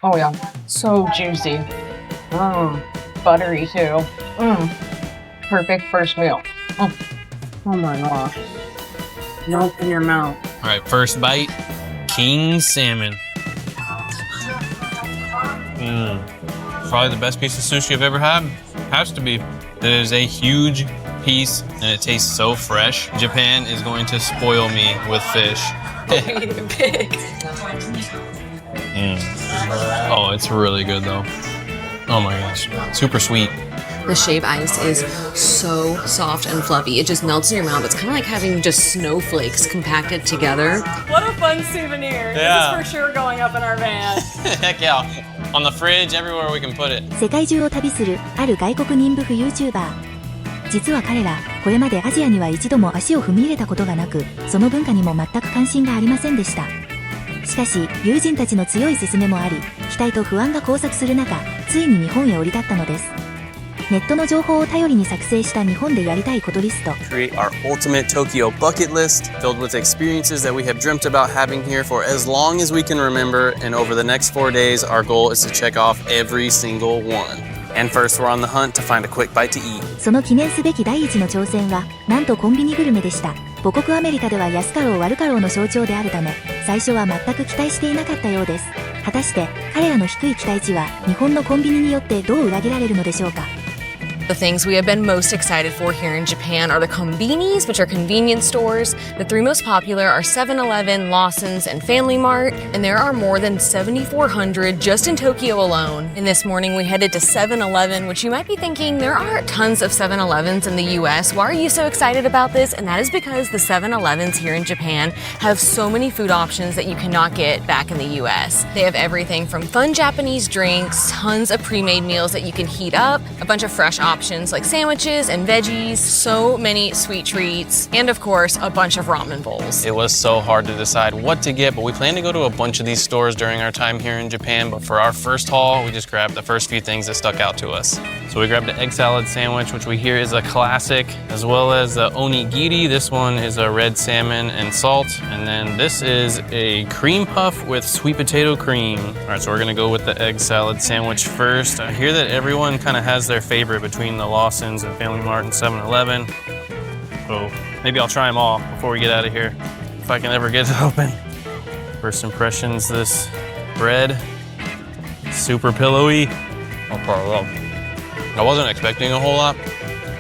Oh yeah, so juicy. Buttery too. Perfect first meal. Oh my gosh. Melt in your mouth. All right, first bite, king salmon. Probably the best piece of sushi I've ever had. Has to be. It is a huge piece and it tastes so fresh. Japan is going to spoil me with fish. Big. Oh, it's really good though. Oh my gosh, super sweet. The shaved ice is so soft and fluffy. It just melts in your mouth. It's kind of like having just snowflakes compacted together. What a fun souvenir. Yeah. This is for sure going up in our van. Heck yeah. On the fridge, everywhere we can put it. 世界中を旅するある外国人夫婦 YouTuber。実は彼ら、これまでアジアには一度も足を踏み入れたことがなく、その文化にも全く関心がありませんでした。しかし、友人たちの強い勧めもあり、期待と不安が交錯する中、ついに日本へ降り立ったのです。ネットの情報を頼りに作成した日本でやりたいことリスト。Create our ultimate Tokyo bucket list filled with experiences that we have dreamt about having here for as long as we can remember, and over the next 4 days, our goal is to check off every single one. And first, we're on the hunt to find a quick bite to eat. その記念すべき第一の挑戦は、なんとコンビニグルメでした。母国アメリカでは安かろう悪かろうの象徴であるため、最初は全く期待していなかったようです。果たして、彼らの低い期待値は、日本のコンビニによってどう裏切られるのでしょうか。The things we have been most excited for here in Japan are the konbinis, which are convenience stores. The three most popular are 7-Eleven, Lawson's, and Family Mart, and there are more than 7,400 just in Tokyo alone. And this morning we headed to 7-Eleven, which you might be thinking, there are tons of 7-Elevens in the US. Why are you so excited about this? And that is because the 7-Elevens here in Japan have so many food options that you cannot get back in the US. They have everything from fun Japanese drinks, tons of pre-made meals that you can heat up, a bunch of fresh options like sandwiches and veggies, so many sweet treats, and of course, a bunch of ramen bowls. It was so hard to decide what to get, but we plan to go to a bunch of these stores during our time here in Japan, but for our first haul, we just grabbed the first few things that stuck out to us. So we grabbed an egg salad sandwich, which we hear is a classic, as well as the onigiri. This one is a red salmon and salt, and then this is a cream puff with sweet potato cream. All right, so we're gonna go with the egg salad sandwich first. I hear that everyone kind of has their favorite between the Lawson's and Family Mart and 7-Eleven. So maybe I'll try them all before we get out of here, if I can ever get it open. First impressions, this bread, super pillowy. I wasn't expecting a whole lot,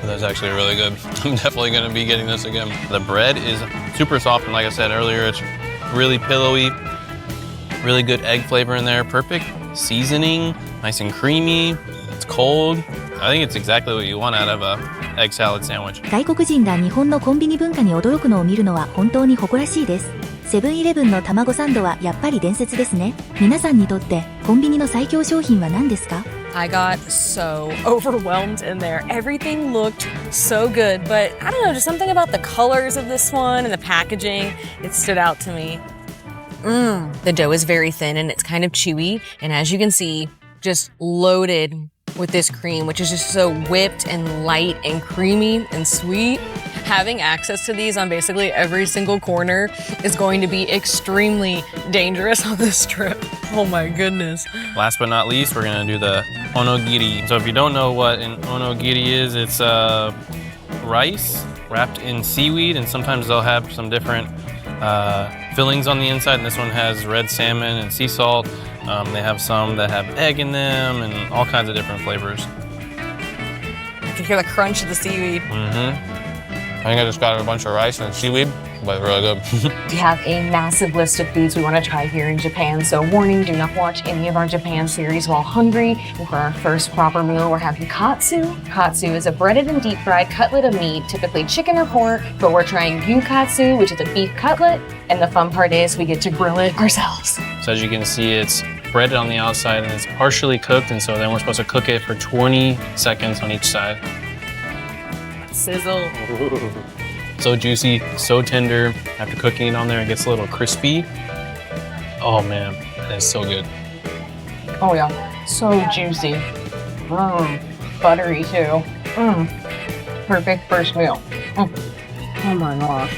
but that's actually really good. I'm definitely gonna be getting this again. The bread is super soft, and like I said earlier, it's really pillowy, really good egg flavor in there, perfect seasoning, nice and creamy. It's cold. I think it's exactly what you want out of a egg salad sandwich. 外国人が日本のコンビニ文化に驚くのを見るのは本当に誇らしいです。セブンイレブンの卵サンドはやっぱり伝説ですね。皆さんにとってコンビニの最強商品は何ですか？ I got so overwhelmed in there. Everything looked so good, but I don't know, just something about the colors of this one and the packaging, it stood out to me. The dough is very thin and it's kind of chewy, and as you can see, just loaded with this cream, which is just so whipped and light and creamy and sweet. Having access to these on basically every single corner is going to be extremely dangerous on this trip. Oh my goodness. Last but not least, we're gonna do the onigiri. So if you don't know what an onigiri is, it's rice wrapped in seaweed, and sometimes they'll have some different fillings on the inside, and this one has red salmon and sea salt. They have some that have egg in them and all kinds of different flavors. You can hear the crunch of the seaweed. I think I just got a bunch of rice and seaweed, but it's really good. We have a massive list of foods we want to try here in Japan, so warning, do not watch any of our Japan series while hungry. For our first proper meal, we're having katsu. Katsu is a breaded and deep-fried cutlet of meat, typically chicken or pork, but we're trying gyukatsu, which is a beef cutlet, and the fun part is we get to grill it ourselves. So as you can see, it's breaded on the outside and it's partially cooked, and so then we're supposed to cook it for 20 seconds on each side. Sizzle. So juicy, so tender. After cooking it on there, it gets a little crispy. Oh man, that is so good. Oh yeah, so juicy. Buttery too. Perfect first meal. Oh my gosh.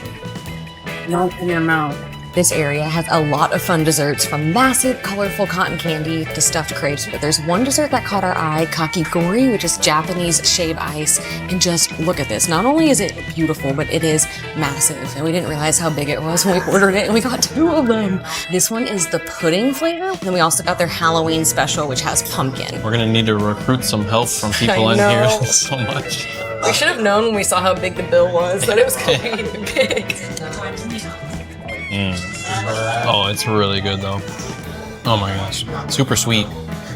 Melt in your mouth. This area has a lot of fun desserts, from massive, colorful cotton candy to stuffed crepes. But there's one dessert that caught our eye, kakigori, which is Japanese shave ice. And just look at this. Not only is it beautiful, but it is massive. And we didn't realize how big it was when we ordered it, and we got 2 of them. This one is the pudding flavor. And then we also got their Halloween special, which has pumpkin. We're gonna need to recruit some help from people in here so much. We should have known when we saw how big the bill was that it was going to be big. Oh, it's really good though. Oh my gosh, super sweet.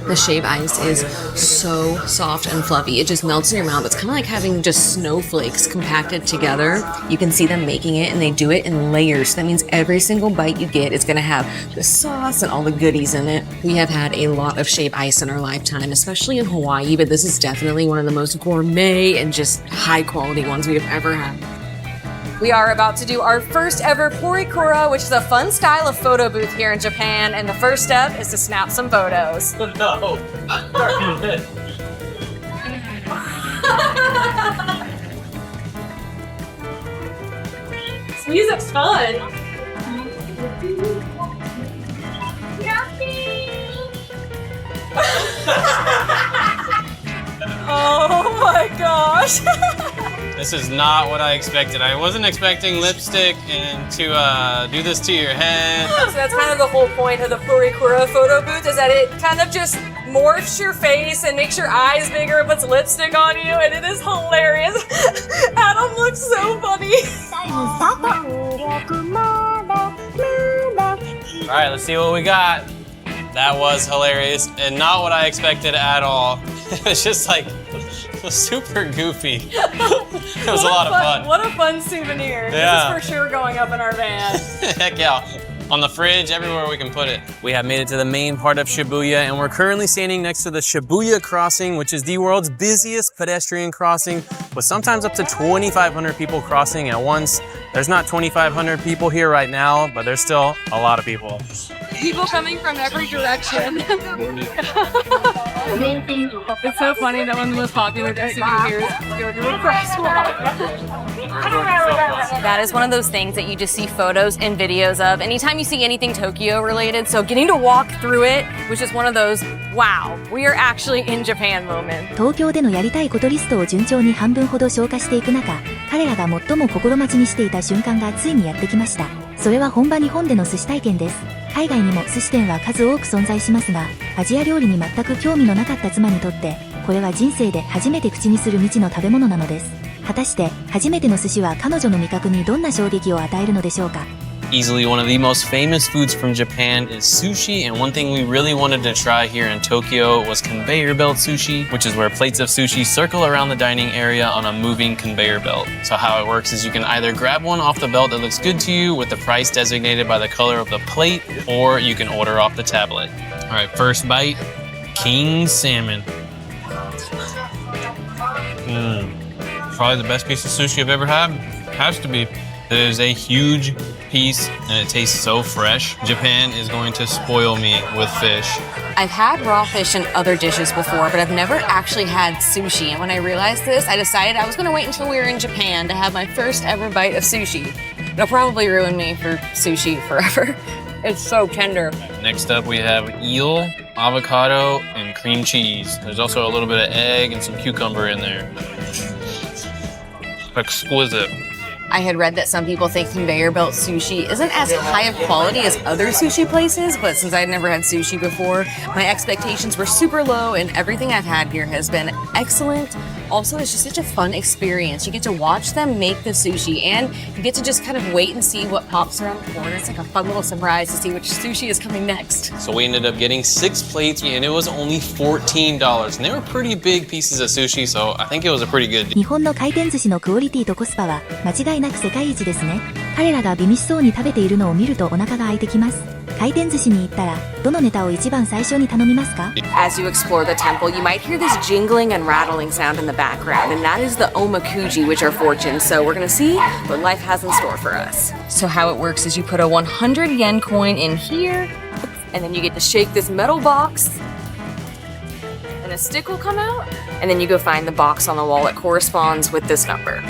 The shave ice is so soft and fluffy. It just melts in your mouth. It's kind of like having just snowflakes compacted together. You can see them making it, and they do it in layers. That means every single bite you get is going to have the sauce and all the goodies in it. We have had a lot of shave ice in our lifetime, especially in Hawaii, but this is definitely one of the most gourmet and just high quality ones we have ever had. We are about to do our first ever Purikura, which is a fun style of photo booth here in Japan. And the first step is to snap some photos. No. This music's fun. Oh my gosh. This is not what I expected. I wasn't expecting lipstick and to do this to your head. So that's kind of the whole point of the Purikura photo booth, is that it kind of just morphs your face and makes your eyes bigger and puts lipstick on you, and it is hilarious. Adam looks so funny. All right, let's see what we got. That was hilarious and not what I expected at all. It was just like super goofy. It was a lot of fun. What a fun souvenir. Yeah. This is for sure going up in our van. Heck yeah. On the fridge, everywhere we can put it. We have made it to the main part of Shibuya, and we're currently standing next to the Shibuya Crossing, which is the world's busiest pedestrian crossing, with sometimes up to 2,500 people crossing at once. There's not 2,500 people here right now, but there's still a lot of people. People coming from every direction. It's so funny that one of the most popular things to do here is go to a crosswalk. That is one of those things that you just see photos and videos of anytime you see anything Tokyo related. So getting to walk through it was just one of those, wow, we are actually in Japan moment. 東京でのやりたいことリストを順調に半分ほど消化していく中、彼らが最も心待ちにしていた瞬間がついにやってきました。それは本場日本での寿司体験です。海外にも寿司店は数多く存在しますが、アジア料理に全く興味のなかった妻にとって、これは人生で初めて口にする未知の食べ物なのです。果たして、初めての寿司は彼女の味覚にどんな衝撃を与えるのでしょうか。Easily one of the most famous foods from Japan is sushi, and one thing we really wanted to try here in Tokyo was conveyor belt sushi, which is where plates of sushi circle around the dining area on a moving conveyor belt. So how it works is you can either grab one off the belt that looks good to you with the price designated by the color of the plate, or you can order off the tablet. All right, first bite, king salmon. Probably the best piece of sushi I've ever had. Has to be. It is a huge piece and it tastes so fresh. Japan is going to spoil me with fish. I've had raw fish in other dishes before, but I've never actually had sushi. And when I realized this, I decided I was going to wait until we were in Japan to have my first ever bite of sushi. It'll probably ruin me for sushi forever. It's so tender. Next up, we have eel, avocado, and cream cheese. There's also a little bit of egg and some cucumber in there. Exquisite. I had read that some people think conveyor belt sushi isn't as high of quality as other sushi places, but since I'd never had sushi before, my expectations were super low, and everything I've had here has been excellent. Also, it's just such a fun experience. You get to watch them make the sushi, and you get to just kind of wait and see what pops around the corner. It's like a fun little surprise to see which sushi is coming next. So we ended up getting 6 plates, and it was only $14. And they were pretty big pieces of sushi, so I think it was a pretty good deal. 日本の回転寿司のクオリティとコスパは間違いなく世界一ですね。彼らが美味しそうに食べているのを見るとお腹が空いてきます。回転寿司に行ったらどのネタを一番最初に頼みますか？ As you explore the temple, you might hear this jingling and rattling sound in the background, and that is the omakuji, which are fortunes. So we're gonna see what life has in store for us. So how it works is you put a 100 yen coin in here, and then you get to shake this metal box, and a stick will come out, and then you go find the box on the wall that corresponds with this number.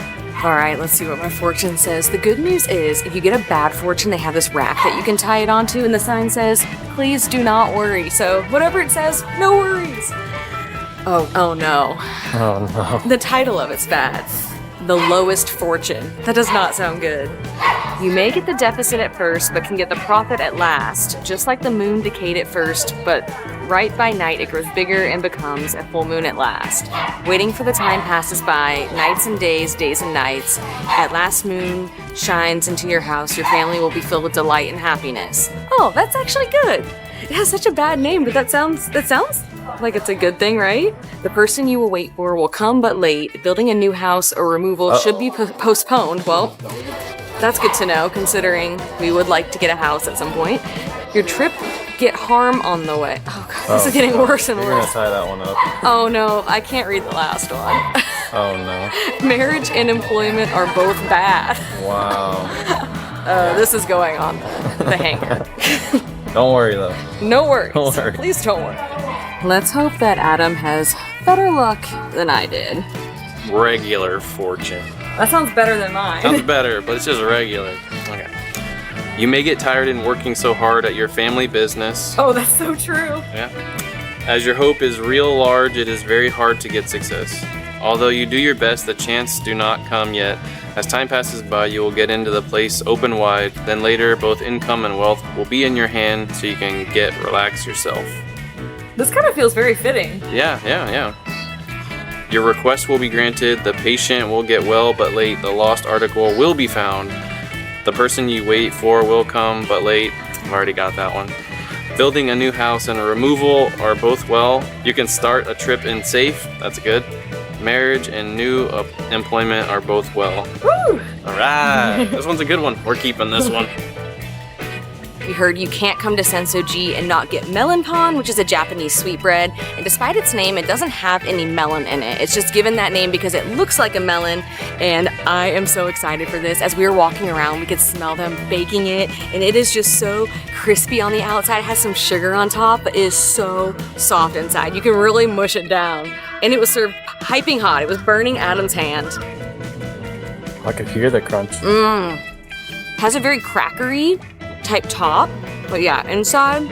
All right, let's see what my fortune says. The good news is, if you get a bad fortune, they have this rack that you can tie it onto, and the sign says, please do not worry. So whatever it says, no worries. Oh no. Oh no. The title of it's bad. The lowest fortune. That does not sound good. You may get the deficit at first, but can get the profit at last. Just like the moon decayed at first, but right by night it grows bigger and becomes a full moon at last. Waiting for the time passes by, nights and days, days and nights. At last moon shines into your house, your family will be filled with delight and happiness. Oh, that's actually good. It has such a bad name, but that sounds like it's a good thing, right? The person you will wait for will come but late. Building a new house or removal should be postponed. Well, that's good to know, considering we would like to get a house at some point. Your trip get harm on the way. Oh god, this is getting worse and You're gonna worse. tie that one up. Oh no, I can't read the last one. Oh no. Marriage and employment are both bad. Wow. This is going on the hanger. Don't worry though. No worries. Don't worry. Please don't worry. Let's hope that Adam has better luck than I did. Regular fortune. That sounds better than mine. Sounds better, but it's just regular. Okay. You may get tired in working so hard at your family business. Oh, that's so true. Yeah. As your hope is real large, it is very hard to get success. Although you do your best, the chance do not come yet. As time passes by, you will get into the place open wide. Then later, both income and wealth will be in your hand, so you can relax yourself. This kind of feels very fitting. Yeah. Your request will be granted. The patient will get well, but late. The lost article will be found. The person you wait for will come, but late. I've already got that one. Building a new house and a removal are both well. You can start a trip in safe. That's good. Marriage and new employment are both well. Woo! All right. This one's a good one. We're keeping this one. We heard you can't come to Sensoji and not get melon pan, which is a Japanese sweetbread. And despite its name, it doesn't have any melon in it. It's just given that name because it looks like a melon. And I am so excited for this. As we were walking around, we could smell them baking it. And it is just so crispy on the outside. It has some sugar on top, but it is so soft inside. You can really mush it down. And it was served piping hot. It was burning Adam's hand. I could hear the crunch. Has a very crackery type top, but yeah, inside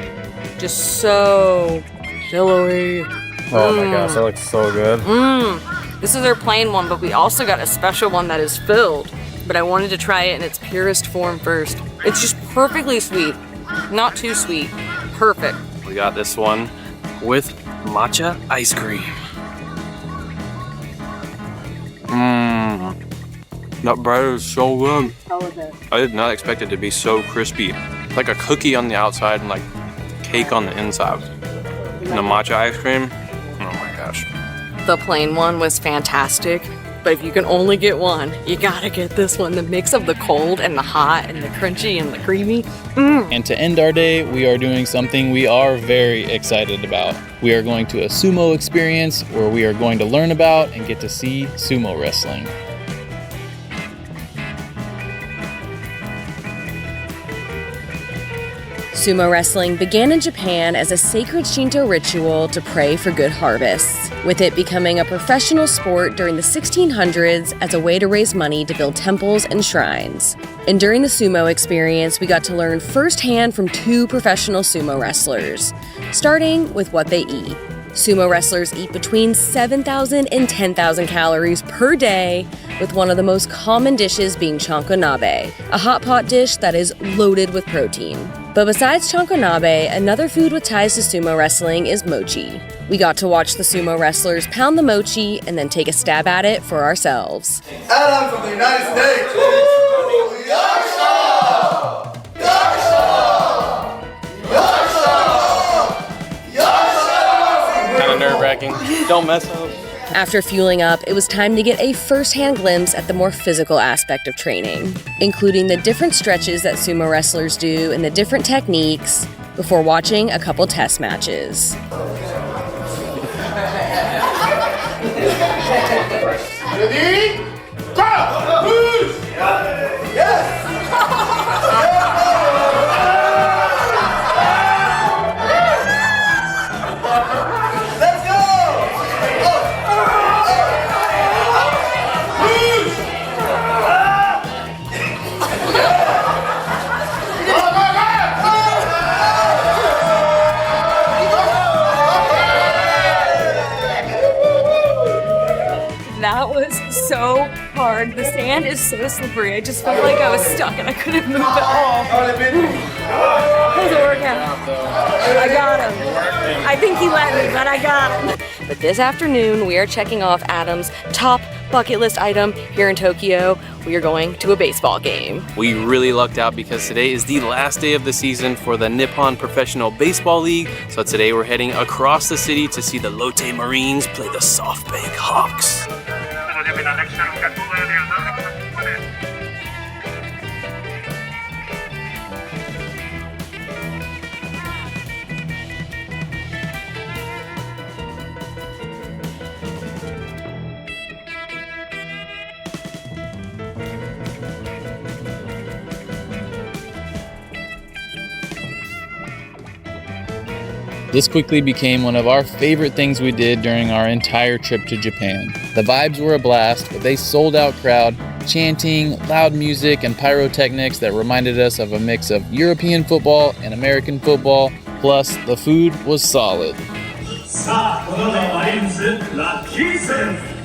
just so pillowy. Oh my gosh, that looks so good. This is our plain one, but we also got a special one that is filled, but I wanted to try it in its purest form first. It's just perfectly sweet, not too sweet, perfect. We got this one with matcha ice cream. That bread is so good. How was it? I did not expect it to be so crispy. Like a cookie on the outside and like cake on the inside. And the matcha ice cream, oh my gosh. The plain one was fantastic, but if you can only get one, you gotta get this one. The mix of the cold and the hot and the crunchy and the creamy. And to end our day, we are doing something we are very excited about. We are going to a sumo experience where we are going to learn about and get to see sumo wrestling. Sumo wrestling began in Japan as a sacred Shinto ritual to pray for good harvests, with it becoming a professional sport during the 1600s as a way to raise money to build temples and shrines. And during the sumo experience, we got to learn firsthand from two professional sumo wrestlers, starting with what they eat. Sumo wrestlers eat between 7,000 and 10,000 calories per day, with one of the most common dishes being chankonabe, a hot pot dish that is loaded with protein. But besides chankonabe, another food with ties to sumo wrestling is mochi. We got to watch the sumo wrestlers pound the mochi and then take a stab at it for ourselves. Adam from the United States. Yaksha! Yaksha! Yaksha! Yaksha! Kind of nerve-wracking. Don't mess up. After fueling up, it was time to get a first-hand glimpse at the more physical aspect of training, including the different stretches that sumo wrestlers do and the different techniques, before watching a couple test matches. Ready? Go! Push! Yes! Let's go! hand is so slippery. I just felt like I was stuck and I couldn't move at all. How's it work out? I got him. I think he let me, but I got him. But this afternoon, we are checking off Adam's top bucket list item here in Tokyo. We are going to a baseball game. We really lucked out because today is the last day of the season for the Nippon Professional Baseball League. So today we're heading across the city to see the Lotte Marines play the SoftBank Hawks. This quickly became one of our favorite things we did during our entire trip to Japan. The vibes were a blast, with a sold-out crowd, chanting, loud music, and pyrotechnics that reminded us of a mix of European football and American football, plus the food was solid. さあ、このマリーンズラッキーセン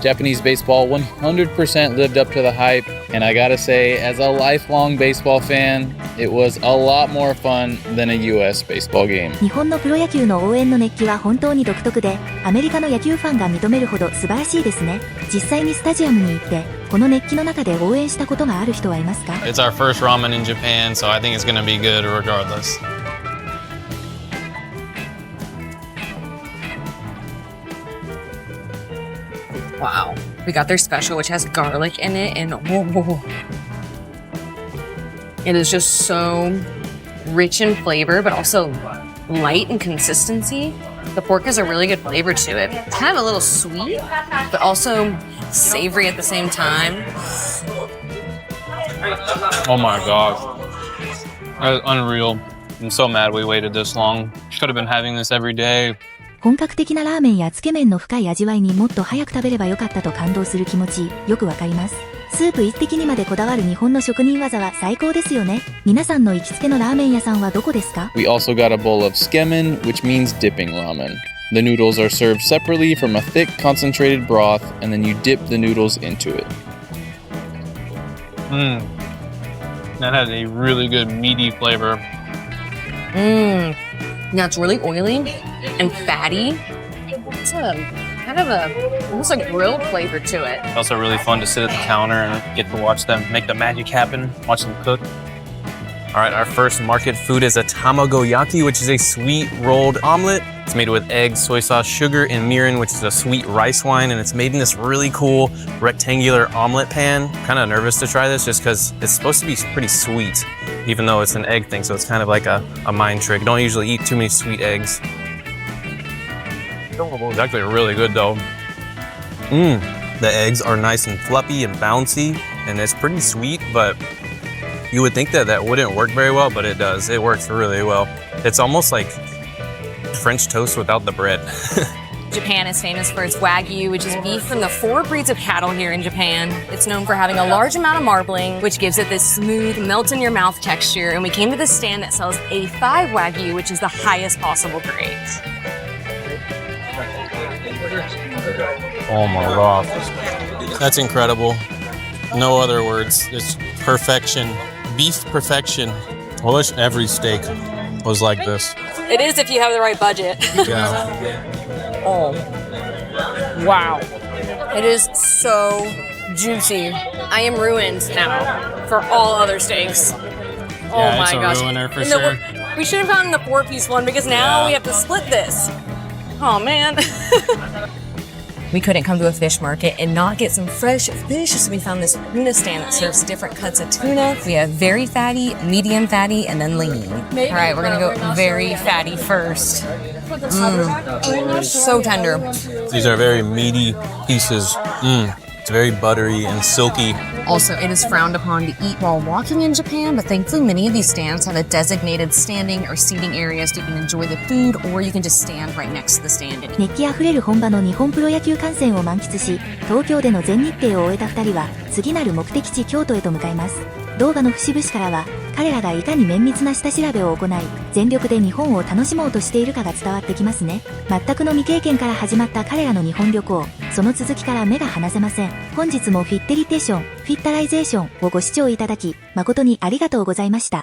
Japanese baseball 100% lived up to the hype, and I gotta say, as a lifelong baseball fan, it was a lot more fun than a US baseball game. 日本のプロ野球の応援の熱気は本当に独特で、アメリカの野球ファンが認めるほど素晴らしいですね。実際にスタジアムに行って、この熱気の中で応援したことがある人はいますか？ It's our first ramen in Japan, so I think it's gonna be good regardless. Wow. We got their special, which has garlic in it, and whoa. It is just so rich in flavor, but also light in consistency. The pork has a really good flavor to it. It's kind of a little sweet, but also savory at the same time. Oh my gosh. That is unreal. I'm so mad we waited this long. Could have been having this every day. 本格的なラーメンやつけ麺の深い味わいにもっと早く食べればよかったと感動する気持ち、よくわかります。スープ一滴にまでこだわる日本の職人技は最高ですよね。皆さんの行きつけのラーメン屋さんはどこですか？ We also got a bowl of skemen, which means dipping ramen. The noodles are served separately from a thick, concentrated broth, and then you dip the noodles into it. That has a really good meaty flavor. Yeah, it's really oily and fatty. It's a kind of a almost like grilled flavor to it. It's also really fun to sit at the counter and get to watch them make the magic happen, watch them cook. All right, our first market food is a tamagoyaki, which is a sweet rolled omelet. It's made with eggs, soy sauce, sugar, and mirin, which is a sweet rice wine, and it's made in this really cool rectangular omelet pan. Kind of nervous to try this just because it's supposed to be pretty sweet, even though it's an egg thing, so it's kind of like a mind trick. Don't usually eat too many sweet eggs. It's actually really good though. The eggs are nice and fluffy and bouncy, and it's pretty sweet, but you would think that that wouldn't work very well, but it does. It works really well. It's almost like French toast without the bread. Japan is famous for its Wagyu, which is beef from the 4 breeds of cattle here in Japan. It's known for having a large amount of marbling, which gives it this smooth, melt-in-your-mouth texture. And we came to this stand that sells A5 Wagyu, which is the highest possible grade. Oh my gosh. That's incredible. No other words. It's perfection. Beef perfection. I wish every steak was like this. It is if you have the right budget. Yeah. Oh, wow. It is so juicy. I am ruined now for all other steaks. Oh Yeah, my it's a gosh. ruiner for And sure. We should have gotten the 4-piece one because now Yeah. we have to split this. Oh man. We couldn't come to a fish market and not get some fresh fish, so we found this tuna stand that serves different cuts of tuna. We have very fatty, medium fatty, and then lean. All right, we're gonna go very fatty first. So tender. These are very meaty pieces. It's very buttery and silky. Also, it is frowned upon to eat while walking in Japan, but thankfully many of these stands have a designated standing or seating area so you can enjoy the food, or you can just stand right next to the stand and eat. 熱気あふれる本場の日本プロ野球観戦を満喫し、東京での全日程を終えた2人は次なる目的地京都へと向かいます。動画の節々からは彼らがいかに綿密な下調べを行い、全力で日本を楽しもうとしているかが伝わってきますね。全くの未経験から始まった彼らの日本旅行、その続きから目が離せません。本日もフィッテリテーション、フィッタライゼーションをご視聴いただき、誠にありがとうございました。